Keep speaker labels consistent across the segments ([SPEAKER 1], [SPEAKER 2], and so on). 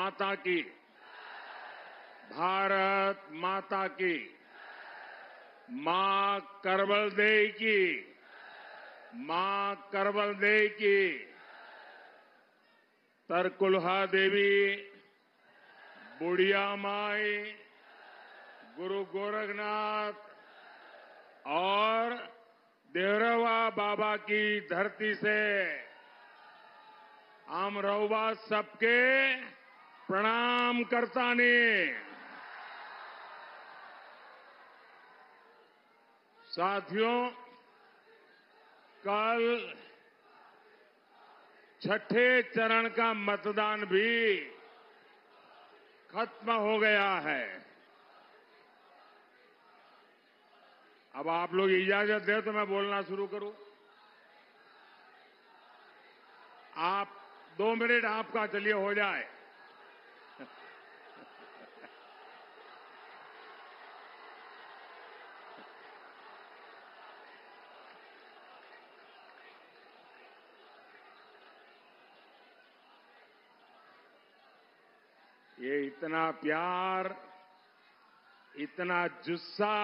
[SPEAKER 1] माता की, भारत माता की, मां करवल देई की, मां करवल देई की, तरकुलहा देवी, बुढ़िया माई, गुरु गोरखनाथ और देवरवा बाबा की धरती से हम रहुआ सबके प्रणाम करता ने। साथियों, कल छठे चरण का मतदान भी खत्म हो गया है। अब आप लोग इजाजत दें तो मैं बोलना शुरू करूं। आप 2 मिनट आपका चलिए हो जाए। ये इतना प्यार, इतना जुस्सा,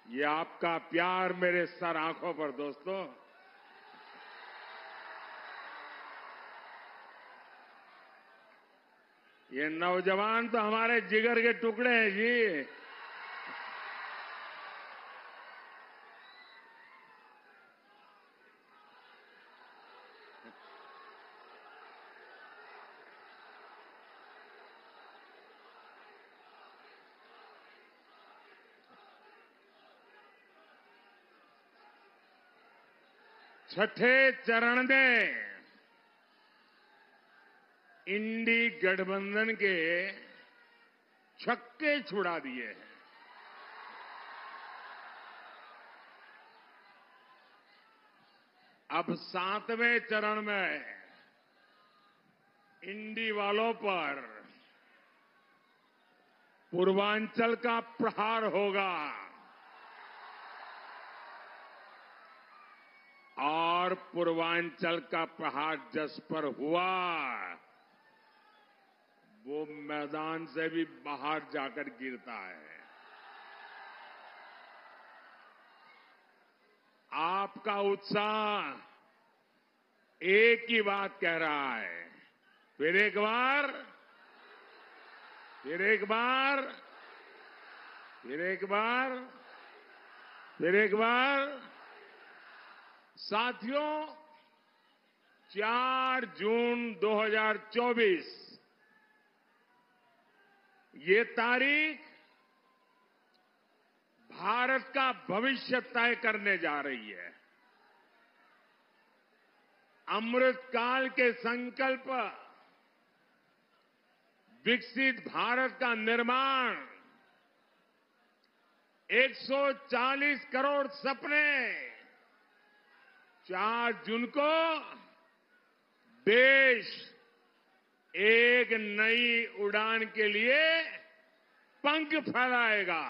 [SPEAKER 1] ये आपका प्यार मेरे सर आंखों पर दोस्तों। ये नौजवान तो हमारे जिगर के टुकड़े हैं जी। छठे चरण में इंडी गठबंधन के छक्के छुड़ा दिए हैं। अब 7वें चरण में इंडी वालों पर पूर्वांचल का प्रहार होगा और पूर्वांचल का प्रहार जिस पर हुआ वो मैदान से भी बाहर जाकर गिरता है। आपका उत्साह एक ही बात कह रहा है, फिर एक बार, फिर एक बार, फिर एक बार, फिर एक बार। साथियों, 4 जून 2024 ये तारीख भारत का भविष्य तय करने जा रही है। अमृत काल के संकल्प, विकसित भारत का निर्माण, 140 करोड़ सपने, 4 जून को देश एक नई उड़ान के लिए पंख फैलाएगा।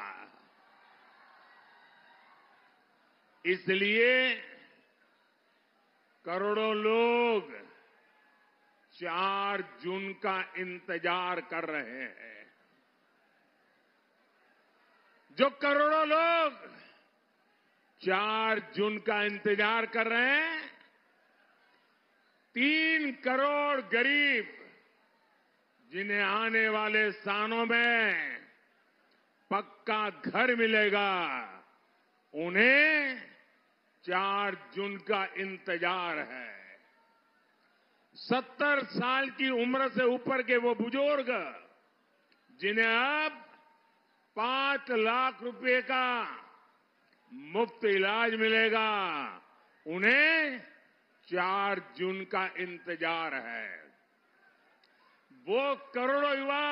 [SPEAKER 1] इसलिए करोड़ों लोग 4 जून का इंतजार कर रहे हैं। जो करोड़ों लोग 4 जून का इंतजार कर रहे हैं, 3 करोड़ गरीब जिन्हें आने वाले सालों में पक्का घर मिलेगा, उन्हें 4 जून का इंतजार है। 70 साल की उम्र से ऊपर के वो बुजुर्ग जिन्हें अब 5 लाख रुपए का मुफ्त इलाज मिलेगा, उन्हें 4 जून का इंतजार है। वो करोड़ों युवा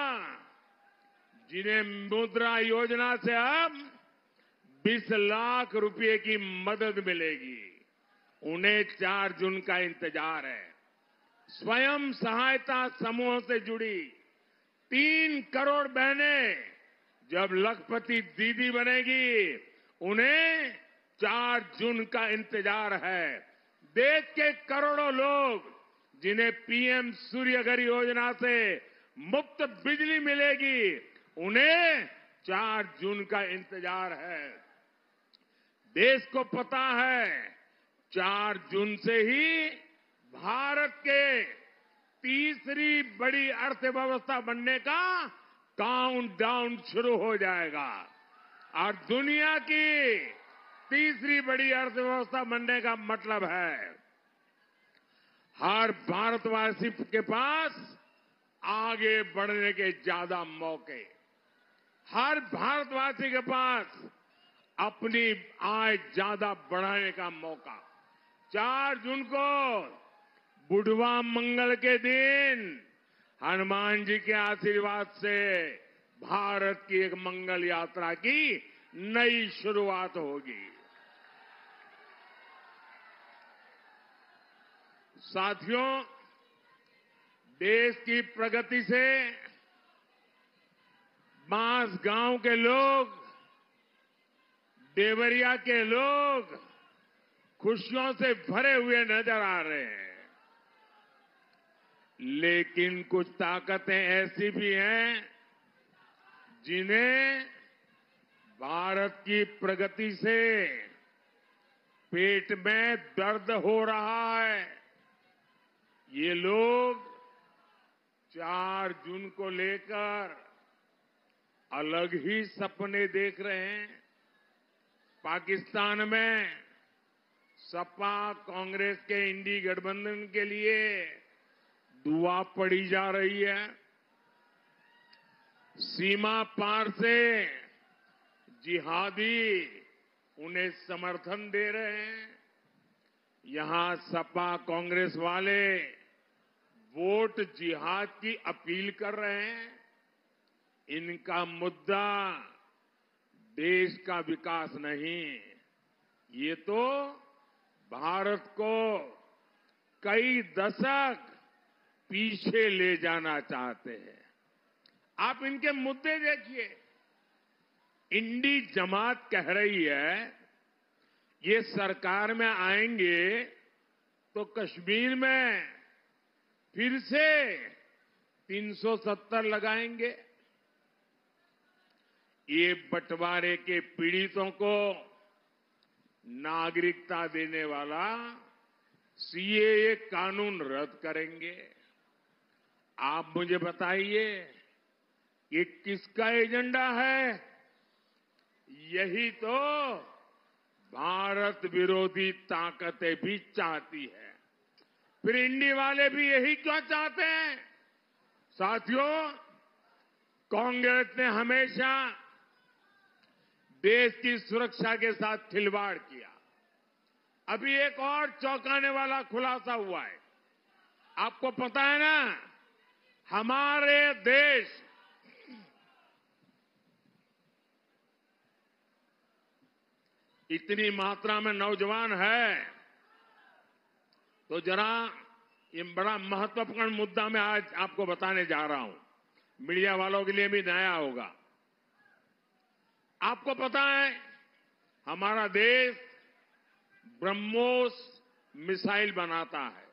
[SPEAKER 1] जिन्हें मुद्रा योजना से अब 20 लाख रुपए की मदद मिलेगी, उन्हें 4 जून का इंतजार है। स्वयं सहायता समूह से जुड़ी 3 करोड़ बहनें जब लखपति दीदी बनेगी, उन्हें 4 जून का इंतजार है। देश के करोड़ों लोग जिन्हें पीएम सूर्यघर योजना से मुफ्त बिजली मिलेगी, उन्हें 4 जून का इंतजार है। देश को पता है 4 जून से ही भारत के तीसरी बड़ी अर्थव्यवस्था बनने का काउंटडाउन शुरू हो जाएगा और दुनिया की तीसरी बड़ी अर्थव्यवस्था बनने का मतलब है हर भारतवासी के पास आगे बढ़ने के ज्यादा मौके, हर भारतवासी के पास अपनी आय ज्यादा बढ़ाने का मौका। 4 जून को बुढ़वा मंगल के दिन हनुमान जी के आशीर्वाद से भारत की एक मंगल यात्रा की नई शुरुआत होगी। साथियों, देश की प्रगति से बांस गांव के लोग, देवरिया के लोग खुशियों से भरे हुए नजर आ रहे हैं। लेकिन कुछ ताकतें ऐसी भी हैं जिन्हें भारत की प्रगति से पेट में दर्द हो रहा है। ये लोग 4 जून को लेकर अलग ही सपने देख रहे हैं। पाकिस्तान में सपा कांग्रेस के इंडी गठबंधन के लिए दुआ पड़ी जा रही है। सीमा पार से जिहादी उन्हें समर्थन दे रहे हैं। यहां सपा कांग्रेस वाले वोट जिहाद की अपील कर रहे हैं। इनका मुद्दा देश का विकास नहीं, ये तो भारत को कई दशक पीछे ले जाना चाहते हैं। आप इनके मुद्दे देखिए। इंडी जमात कह रही है ये सरकार में आएंगे तो कश्मीर में फिर से 370 लगाएंगे। ये बंटवारे के पीड़ितों को नागरिकता देने वाला सीएए कानून रद्द करेंगे। आप मुझे बताइए ये किसका एजेंडा है? यही तो भारत विरोधी ताकतें भी चाहती है। फिर इंडी वाले भी यही क्यों चाहते हैं? साथियों, कांग्रेस ने हमेशा देश की सुरक्षा के साथ खिलवाड़ किया। अभी एक और चौंकाने वाला खुलासा हुआ है। आपको पता है ना, हमारे देश इतनी मात्रा में नौजवान है, तो जरा ये बड़ा महत्वपूर्ण मुद्दा मैं आज आपको बताने जा रहा हूं। मीडिया वालों के लिए भी नया होगा। आपको पता है हमारा देश ब्रह्मोस मिसाइल बनाता है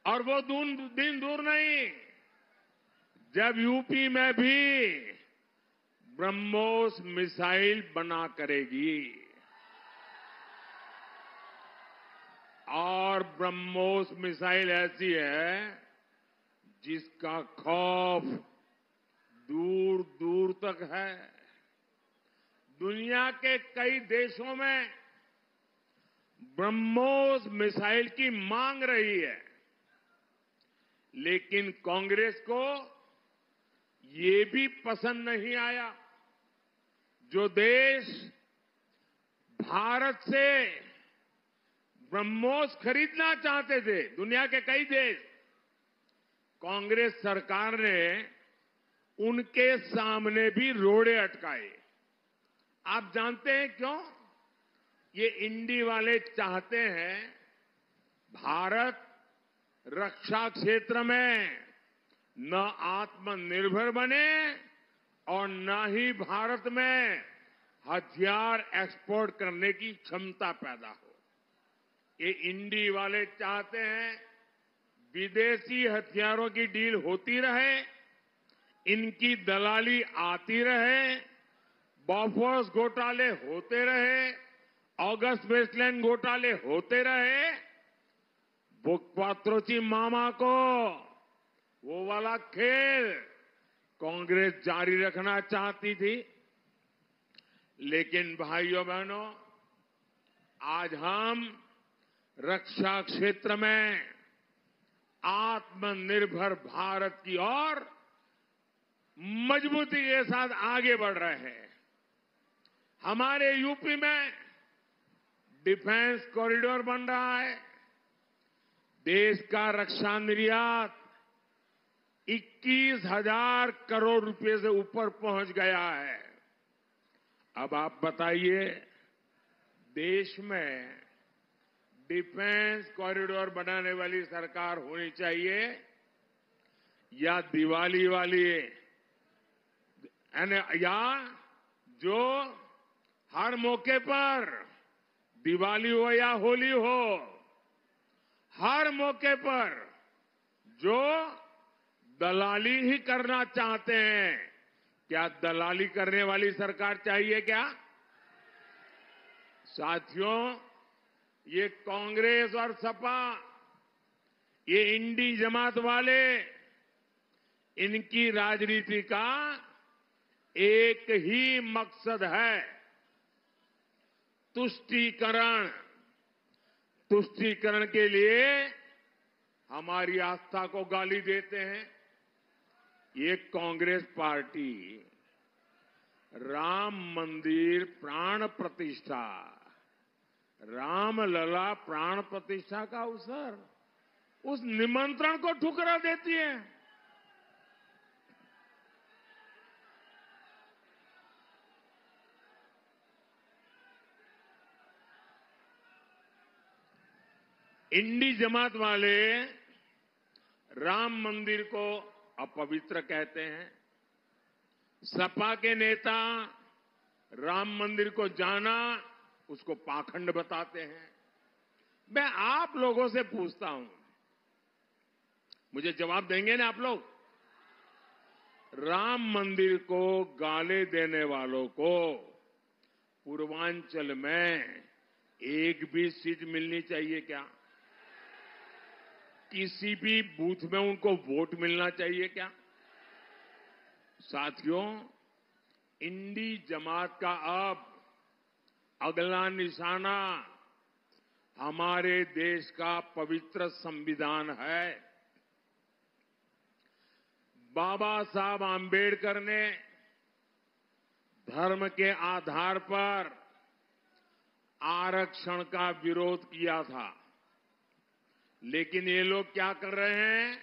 [SPEAKER 1] और वो दिन दूर नहीं जब यूपी में भी ब्रह्मोस मिसाइल बना करेगी। और ब्रह्मोस मिसाइल ऐसी है जिसका खौफ दूर दूर तक है। दुनिया के कई देशों में ब्रह्मोस मिसाइल की मांग रही है, लेकिन कांग्रेस को ये भी पसंद नहीं आया। जो देश भारत से ब्रह्मोस खरीदना चाहते थे, दुनिया के कई देश, कांग्रेस सरकार ने उनके सामने भी रोड़े अटकाए। आप जानते हैं क्यों? ये इंडी वाले चाहते हैं भारत रक्षा क्षेत्र में न आत्मनिर्भर बने और न ही भारत में हथियार एक्सपोर्ट करने की क्षमता पैदा हो। ये इंडी वाले चाहते हैं विदेशी हथियारों की डील होती रहे, इनकी दलाली आती रहे, बॉफोर्स घोटाले होते रहे, अगस्त वेस्टलैंड घोटाले होते रहे, क्वात्रोची मामा को वो वाला खेल कांग्रेस जारी रखना चाहती थी। लेकिन भाइयों बहनों, आज हम रक्षा क्षेत्र में आत्मनिर्भर भारत की ओर मजबूती के साथ आगे बढ़ रहे हैं। हमारे यूपी में डिफेंस कॉरिडोर बन रहा है। देश का रक्षा निर्यात 21,000 करोड़ रुपए से ऊपर पहुंच गया है। अब आप बताइए, देश में डिफेंस कॉरिडोर बनाने वाली सरकार होनी चाहिए या दिवाली वाली, या जो हर मौके पर, दिवाली हो या होली हो, हर मौके पर जो दलाली ही करना चाहते हैं। क्या दलाली करने वाली सरकार चाहिए क्या? साथियों, ये कांग्रेस और सपा, ये इंडी जमात वाले, इनकी राजनीति का एक ही मकसद है, तुष्टीकरण। तुष्टीकरण के लिए हमारी आस्था को गाली देते हैं। ये कांग्रेस पार्टी राम मंदिर प्राण प्रतिष्ठा, रामलला प्राण प्रतिष्ठा का अवसर, उस निमंत्रण को ठुकरा देती है। इंडी जमात वाले राम मंदिर को अपवित्र कहते हैं। सपा के नेता राम मंदिर को जाना, उसको पाखंड बताते हैं। मैं आप लोगों से पूछता हूं, मुझे जवाब देंगे ना आप लोग? राम मंदिर को गाले देने वालों को पूर्वांचल में एक भी सीट मिलनी चाहिए क्या? किसी भी बूथ में उनको वोट मिलना चाहिए क्या? साथियों, इंडी जमात का अब अगला निशाना हमारे देश का पवित्र संविधान है। बाबा साहब आंबेडकर ने धर्म के आधार पर आरक्षण का विरोध किया था, लेकिन ये लोग क्या कर रहे हैं?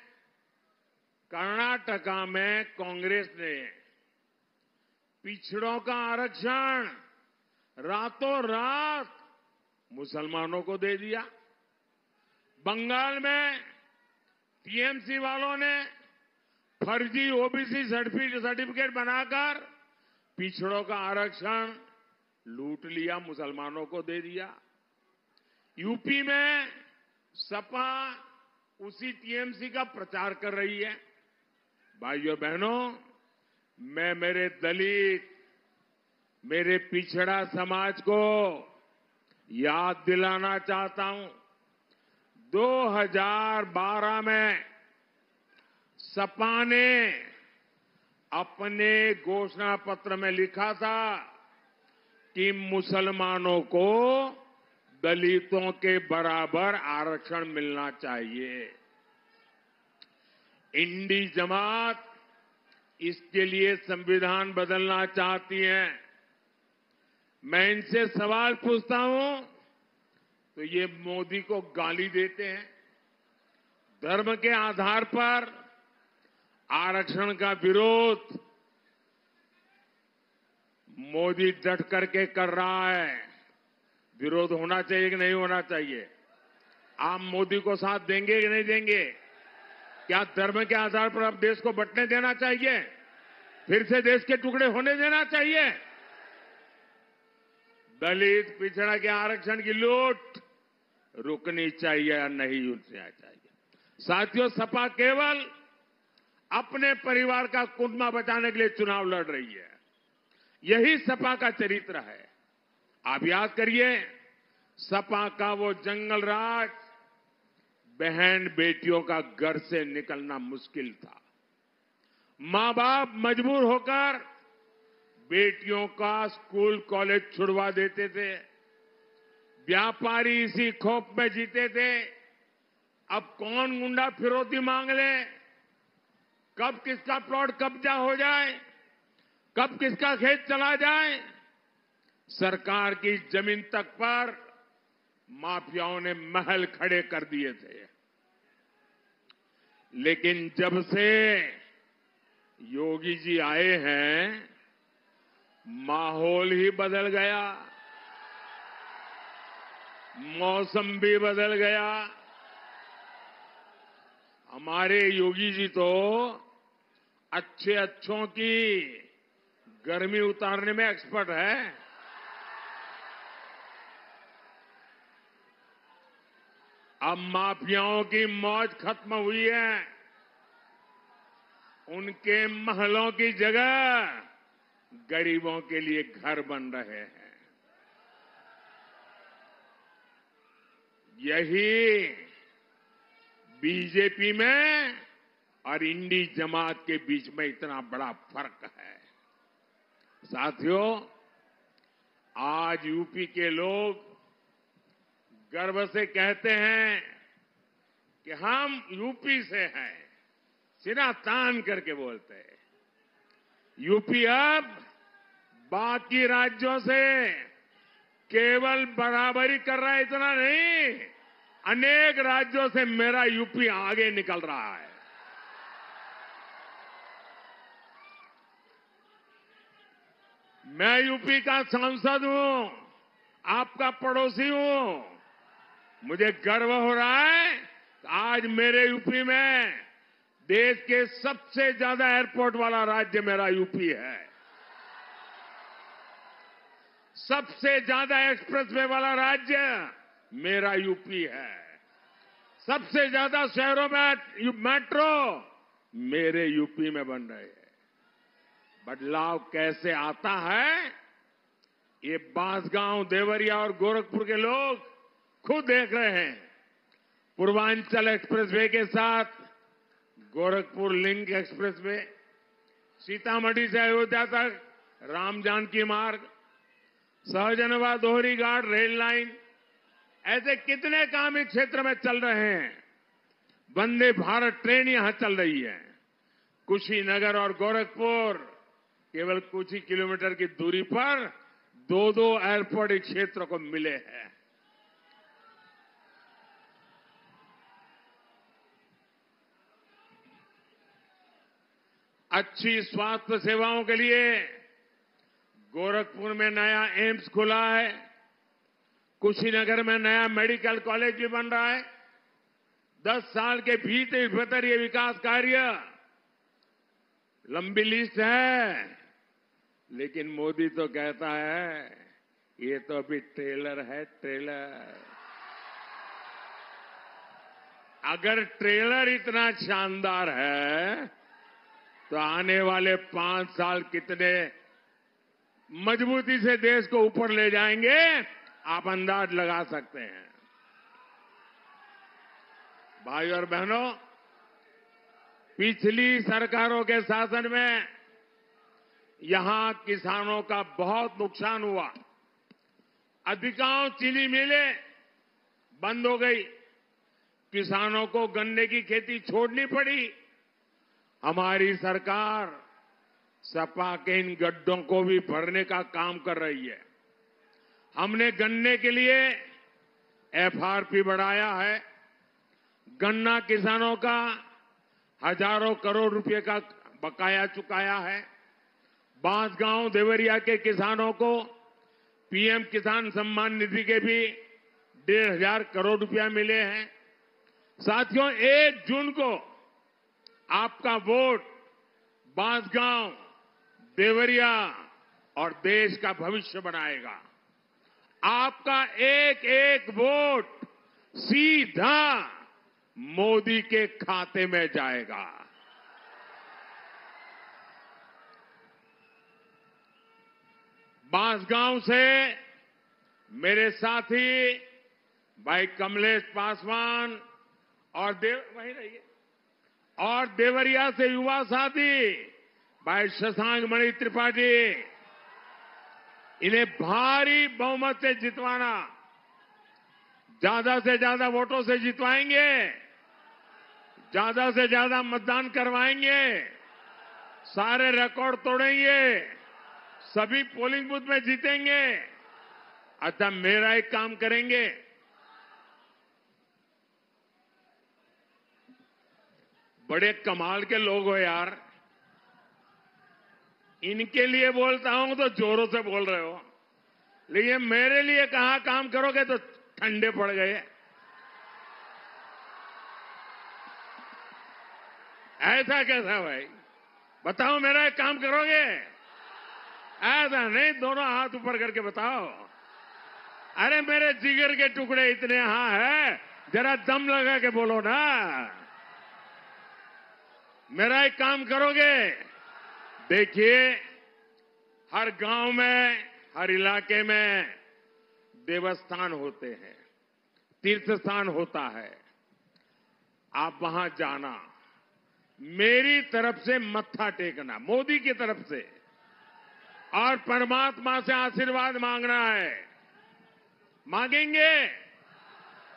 [SPEAKER 1] कर्नाटका में कांग्रेस ने पिछड़ों का आरक्षण रातों रात मुसलमानों को दे दिया। बंगाल में टीएमसी वालों ने फर्जी ओबीसी सर्टिफिकेट बनाकर पिछड़ों का आरक्षण लूट लिया, मुसलमानों को दे दिया। यूपी में सपा उसी टीएमसी का प्रचार कर रही है। भाइयों बहनों, मैं मेरे दलित, मेरे पिछड़ा समाज को याद दिलाना चाहता हूं। 2012 में सपा ने अपने घोषणा पत्र में लिखा था कि मुसलमानों को दलितों के बराबर आरक्षण मिलना चाहिए। इंडी जमात इसके लिए संविधान बदलना चाहती है। मैं इनसे सवाल पूछता हूं तो ये मोदी को गाली देते हैं। धर्म के आधार पर आरक्षण का विरोध मोदी डट करके कर रहा है। विरोध होना चाहिए कि नहीं होना चाहिए? आप मोदी को साथ देंगे कि नहीं देंगे? क्या धर्म के आधार पर अब देश को बंटने देना चाहिए? फिर से देश के टुकड़े होने देना चाहिए? दलित पिछड़ा के आरक्षण की लूट रुकनी चाहिए या नहीं रुकनी चाहिए? साथियों, सपा केवल अपने परिवार का कुंडमा बचाने के लिए चुनाव लड़ रही है। यही सपा का चरित्र है। आप याद करिए, सपा का वो जंगल राज, बहन बेटियों का घर से निकलना मुश्किल था। मां बाप मजबूर होकर बेटियों का स्कूल कॉलेज छुड़वा देते थे। व्यापारी इसी खौफ में जीते थे, अब कौन गुंडा फिरौती मांग ले, कब किसका प्लॉट कब्जा हो जाए, कब किसका खेत चला जाए। सरकार की जमीन तक पर माफियाओं ने महल खड़े कर दिए थे। लेकिन जब से योगी जी आए हैं, माहौल ही बदल गया, मौसम भी बदल गया। हमारे योगी जी तो अच्छे अच्छों की गर्मी उतारने में एक्सपर्ट है। अब माफियाओं की मौज खत्म हुई है। उनके महलों की जगह गरीबों के लिए घर बन रहे हैं। यही बीजेपी में और इंडी जमात के बीच में इतना बड़ा फर्क है। साथियों, आज यूपी के लोग गर्व से कहते हैं कि हम यूपी से हैं, सिरा तान करके बोलते हैं। यूपी अब बाकी राज्यों से केवल बराबरी कर रहा है, इतना नहीं, अनेक राज्यों से मेरा यूपी आगे निकल रहा है। मैं यूपी का सांसद हूं, आपका पड़ोसी हूं। मुझे गर्व हो रहा है कि आज मेरे यूपी में देश के सबसे ज्यादा एयरपोर्ट वाला राज्य मेरा यूपी है। सबसे ज्यादा एक्सप्रेसवे वाला राज्य मेरा यूपी है। सबसे ज्यादा शहरों में मेट्रो मेरे यूपी में बन रहे हैं। बदलाव कैसे आता है, ये बांसगांव, देवरिया और गोरखपुर के लोग खुद देख रहे हैं। पूर्वांचल एक्सप्रेसवे के साथ गोरखपुर लिंक एक्सप्रेसवे, सीतामढ़ी से अयोध्या तक राम जानकी मार्ग, सहजनवा दोहरी घाट रेल लाइन, ऐसे कितने काम इस क्षेत्र में चल रहे हैं। वंदे भारत ट्रेन यहां चल रही है। कुशीनगर और गोरखपुर केवल कुछ ही किलोमीटर की दूरी पर दो एयरपोर्ट इस क्षेत्र को मिले हैं। अच्छी स्वास्थ्य सेवाओं के लिए गोरखपुर में नया एम्स खुला है। कुशीनगर में नया मेडिकल कॉलेज भी बन रहा है। 10 साल के भीतर ये विकास कार्य, लंबी लिस्ट है, लेकिन मोदी तो कहता है ये तो अभी ट्रेलर है, ट्रेलर। अगर ट्रेलर इतना शानदार है तो आने वाले 5 साल कितने मजबूती से देश को ऊपर ले जाएंगे, आप अंदाज लगा सकते हैं। भाई और बहनों, पिछली सरकारों के शासन में यहां किसानों का बहुत नुकसान हुआ। अधिकांश चीनी मिलें बंद हो गई, किसानों को गन्ने की खेती छोड़नी पड़ी। हमारी सरकार सपा के इन गड्ढों को भी भरने का काम कर रही है। हमने गन्ने के लिए एफआरपी बढ़ाया है। गन्ना किसानों का हजारों करोड़ रुपए का बकाया चुकाया है। बांसगांव, देवरिया के किसानों को पीएम किसान सम्मान निधि के भी 1,500 करोड़ रुपया मिले हैं। साथियों, 1 जून को आपका वोट बांसगांव, देवरिया और देश का भविष्य बनाएगा। आपका एक एक वोट सीधा मोदी के खाते में जाएगा। बांसगांव से मेरे साथी भाई कमलेश पासवान और वहीं रहिए, और देवरिया से युवा साथी भाई शशांक मणि त्रिपाठी, इन्हें भारी बहुमत से जितवाना, ज्यादा से ज्यादा वोटों से जितवाएंगे, ज्यादा से ज्यादा मतदान करवाएंगे, सारे रिकॉर्ड तोड़ेंगे, सभी पोलिंग बूथ में जीतेंगे। अच्छा, मेरा एक काम करेंगे, बड़े कमाल के लोग हो यार, इनके लिए बोलता हूं तो जोरों से बोल रहे हो, लेकिन मेरे लिए कहा काम करोगे तो ठंडे पड़ गए। ऐसा कैसा भाई, बताओ मेरा एक काम करोगे? ऐसा नहीं, दोनों हाथ ऊपर करके बताओ। अरे मेरे जिगर के टुकड़े इतने यहां है, जरा दम लगा के बोलो ना। मेरा एक काम करोगे? देखिए, हर गांव में, हर इलाके में देवस्थान होते हैं, तीर्थ स्थान होता है। आप वहां जाना, मेरी तरफ से मत्था टेकना, मोदी की तरफ से, और परमात्मा से आशीर्वाद मांगना है। मांगेंगे,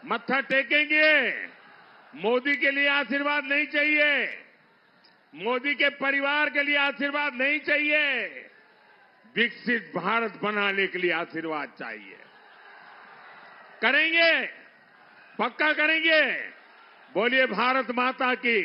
[SPEAKER 1] मत्था टेकेंगे। मोदी के लिए आशीर्वाद नहीं चाहिए, मोदी के परिवार के लिए आशीर्वाद नहीं चाहिए, विकसित भारत बनाने के लिए आशीर्वाद चाहिए। करेंगे, पक्का करेंगे। बोलिए भारत माता की।